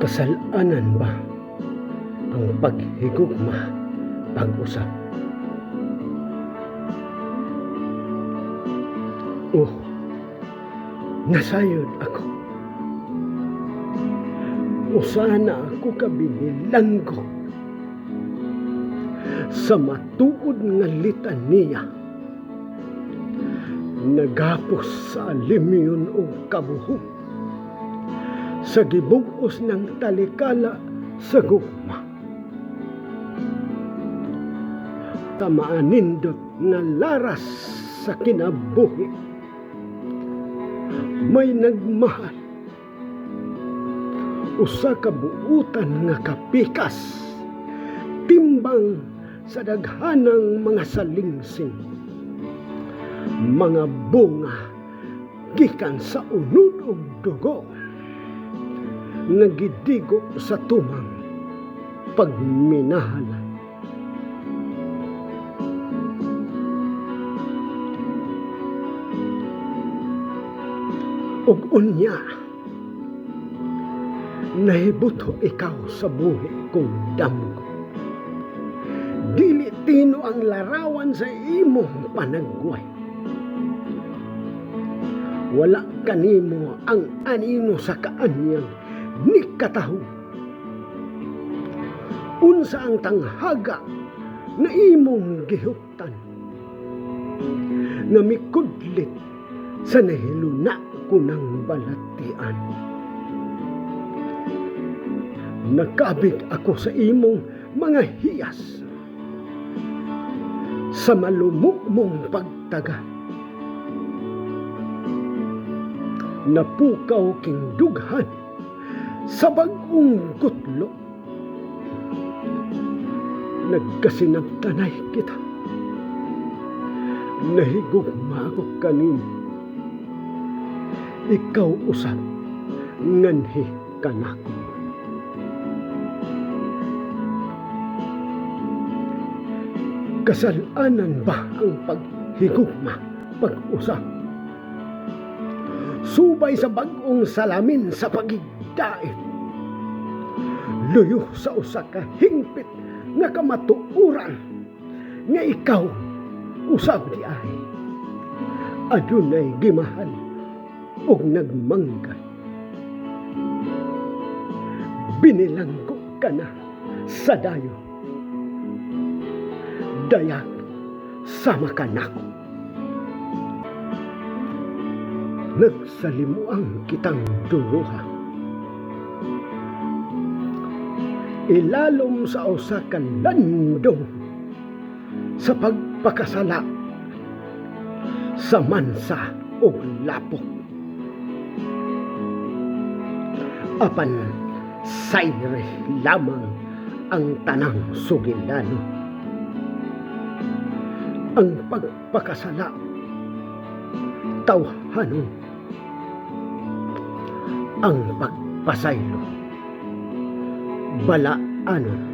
Kasalanan ba ang paghigugma pag-usap? O nasayod ako, o sana ako kabinilanggo sa matuod nga litaniya, nagapos sa alimyon o kabuhok, sa gibugos ng talikala sa gugma. Tamaanindot nga laras sa kinabuhi, may nagmahal, usa ka buutan nga kapikas, timbang sa daghanang mga salingsing, mga bunga gikan sa unod ug dugo, nga gidigo sa tumang pagminahala. Ug unya, nahibuto ikaw sa buhi kong damgo. Dili tino ang larawan sa imong panagway. Wala kanimo ang anino sa kaanyang ni kataho. Unsa ang tanghaga na imong gihuptan, nga mikudlit sa nahiluna ko ng balatian. Nakabig ako sa imong mga hiyas, sa malumok mong pagtaga. Napukaw king dughan sa bag-ong gutlo, nagkasinabtanay kita, nahigugma ako kanino, ikaw usab nganhi kanako. Kasalanan ba ang paghigugma pag-usap? Subay sa bag-ong salamin sa pagigdait, luyo sa usa ka hingpit nga kamatuoran, nga ikaw usab di ay adunay gimahal ug nagmanggay. Binilanggo ka na sa dayo, dayag sama ka nako. Nagsalimuang kitang duruha, ilalom sa usa ka landong sa pagpakasala, sa mansa ug lapok. Apan sayre lamang ang tanang sugilano, ang pagpakasala tawhanon, ang pagpasaylo balaanon.